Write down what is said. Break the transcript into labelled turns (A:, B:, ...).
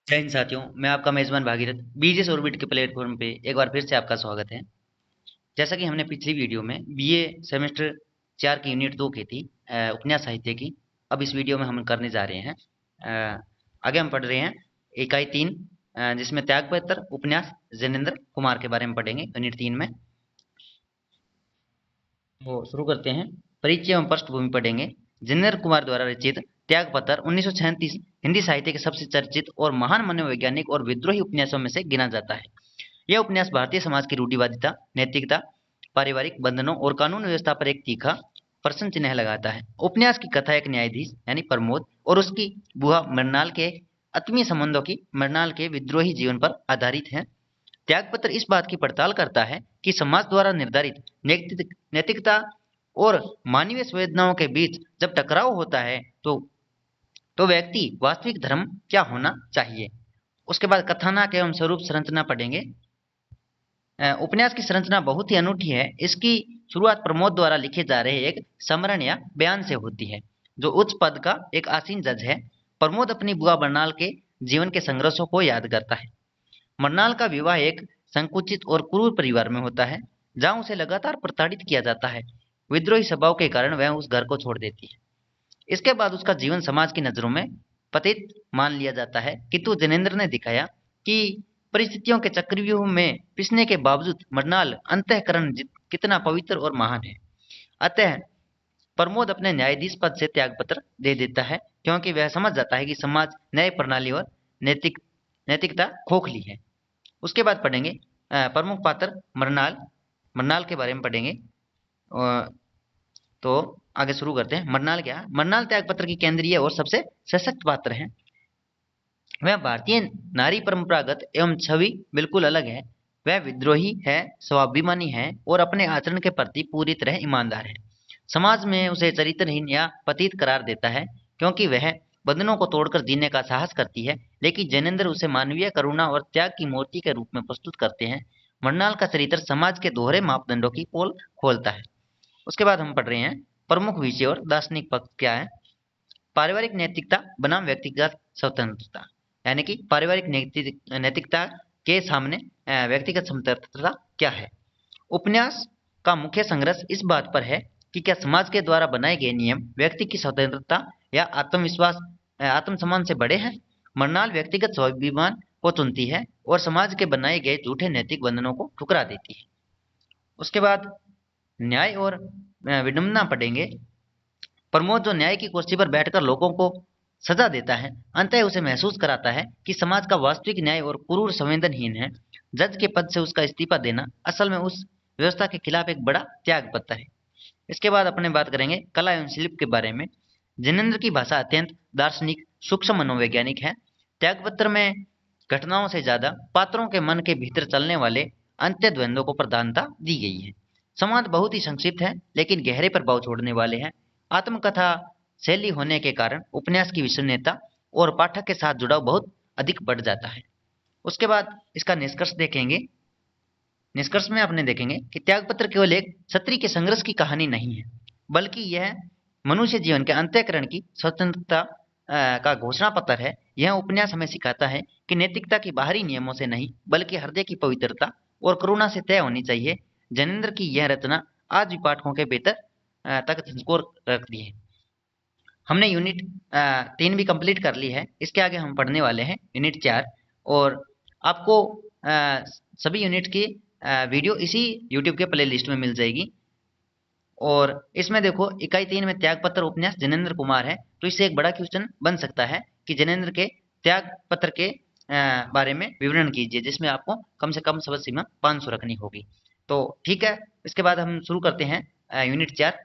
A: जय हिंद साथियों, मैं आपका मेजबान भागीरथ बीजेस ऑर्बिट के प्लेटफॉर्म पे एक बार फिर से आपका स्वागत है। जैसा कि हमने पिछली वीडियो में बीए सेमेस्टर 4 की यूनिट 2 की थी, उपन्यास साहित्य की। अब इस वीडियो में हम करने जा रहे हैं। आगे हम पढ़ रहे हैं इकाई 3, जिसमें त्यागपत्र उपन्यास जैनेन्द्र कुमार के बारे में पढ़ेंगे यूनिट 3 में। तो शुरू करते हैं। परिचय एवं पृष्ठभूमि पढ़ेंगे। जैनेन्द्र कुमार द्वारा रचित त्यागपत्र 1936 हिंदी साहित्य के सबसे चर्चित और महान मनोवैज्ञानिक और विद्रोही उपन्यासों में से गिना जाता है। यह उपन्यास भारतीय समाज की रूढ़िवादिता, नैतिकता, पारिवारिक बंधनों और कानून व्यवस्था पर एक तीखा प्रश्न चिन्ह लगाता है। उपन्यास की कथा एक न्यायाधीश यानी प्रमोद और उसकी बुआ मृणाल के आत्मीय संबंधों की मृणाल के विद्रोही जीवन पर आधारित है। त्यागपत्र इस बात की पड़ताल करता है कि समाज द्वारा निर्धारित नैतिकता और मानवीय संवेदनाओं के बीच जब टकराव होता है तो व्यक्ति वास्तविक धर्म क्या होना चाहिए। उसके बाद कथानक एवं स्वरूप संरचना पढ़ेंगे। उपन्यास की संरचना बहुत ही अनूठी है। इसकी शुरुआत प्रमोद द्वारा लिखे जा रहे एक समरण या बयान से होती है, जो उच्च पद का एक आसीन जज है। प्रमोद अपनी बुआ बरनाल के जीवन के संघर्षों को याद करता है। मरनाल का विवाह एक संकुचित और क्रूर परिवार में होता है, जहां उसे लगातार प्रताड़ित किया जाता है। विद्रोही स्वभाव के कारण वह उस घर को छोड़ देती है। इसके बाद उसका जीवन समाज की नजरों में पतित मान लिया जाता है, किंतु जैनेन्द्र ने दिखाया कि परिस्थितियों के चक्रव्यूह में पिसने के बावजूद मरनाल अंतःकरण कितना पवित्र और महान है। अतः प्रमोद अपने न्यायाधीश पद से त्यागपत्र दे देता है, क्योंकि वह समझ जाता है कि समाज न्याय प्रणाली और नैतिकता खोखली है। उसके बाद पढ़ेंगे प्रमुख पात्र मरनाल। मरनाल के बारे में पढ़ेंगे। तो आगे शुरू करते हैं। मरनाल क्या है? मरनाल त्यागपत्र की केंद्रीय और सबसे सशक्त पात्र है। वह भारतीय नारी परंपरागत एवं छवि बिल्कुल अलग है। वह विद्रोही है, स्वाभिमानी है और अपने आचरण के प्रति पूरी तरह ईमानदार है। समाज में उसे चरित्रहीन या पतित करार देता है, क्योंकि वह बंधनों को तोड़कर जीने का साहस करती है। लेकिन जैनेन्द्र उसे मानवीय करुणा और त्याग की मूर्ति के रूप में प्रस्तुत करते हैं। मरनाल का चरित्र समाज के दोहरे मापदंडों की पोल खोलता है। उसके बाद हम पढ़ रहे हैं प्रमुख विषय और दार्शनिक पक्ष क्या है। पारिवारिक नैतिकता बनाम व्यक्तिगत स्वतंत्रता, यानी कि पारिवारिक नैतिकता के सामने व्यक्तिगत स्वतंत्रता क्या है। उपन्यास का मुख्य संघर्ष इस बात पर है कि क्या समाज के द्वारा बनाए गए नियम व्यक्ति की स्वतंत्रता या आत्मविश्वास आत्मसम्मान से बड़े हैं। मरनाल व्यक्तिगत स्वाभिमान को चुनती है और समाज के बनाए गए झूठे नैतिक बंधनों को ठुकरा देती है। उसके बाद न्याय और विडंबना पढ़ेंगे। प्रमोद जो न्याय की कुर्सी पर बैठकर लोगों को सजा देता है, अंततः उसे महसूस कराता है कि समाज का वास्तविक न्याय और क्रूर संवेदनहीन है। जज के पद से उसका इस्तीफा देना असल में उस व्यवस्था के खिलाफ एक बड़ा त्याग पत्र है। इसके बाद अपने बात करेंगे कला एवं शिल्प के बारे में। जैनेन्द्र की भाषा अत्यंत दार्शनिक सूक्ष्म मनोवैज्ञानिक है। त्यागपत्र में घटनाओं से ज्यादा पात्रों के मन के भीतर चलने वाले अंत्य द्वंद्वों को प्रधानता दी गई है। संवाद बहुत ही संक्षिप्त है, लेकिन गहरे प्रभाव छोड़ने वाले हैं। आत्मकथा शैली होने के कारण उपन्यास की विश्वसनीयता और पाठक के साथ जुड़ाव बहुत अधिक बढ़ जाता है। उसके बाद इसका निष्कर्ष देखेंगे। निष्कर्ष में अपने देखेंगे कि त्यागपत्र केवल एक क्षत्रिय के संघर्ष की कहानी नहीं है, बल्कि यह मनुष्य जीवन के अंतःकरण की स्वतंत्रता का घोषणा पत्र है। यह उपन्यास हमें सिखाता है कि नैतिकता की बाहरी नियमों से नहीं, बल्कि हृदय की पवित्रता और करुणा से तय होनी चाहिए। जैनेन्द्र की यह रचना आज भी पाठकों के बेहतर तक झंझोर रखती है। हमने यूनिट 3 भी कंप्लीट कर ली है। इसके आगे हम पढ़ने वाले हैं यूनिट 4। और आपको सभी यूनिट की वीडियो इसी यूट्यूब के प्ले लिस्ट में मिल जाएगी। और इसमें देखो इकाई 3 में त्यागपत्र उपन्यास जैनेन्द्र कुमार है, तो इससे एक बड़ा क्वेश्चन बन सकता है कि जैनेन्द्र के त्यागपत्र के बारे में विवरण कीजिए, जिसमें आपको कम से कम शब्द सीमा 500 रखनी होगी। तो ठीक है, इसके बाद हम शुरू करते हैं यूनिट 4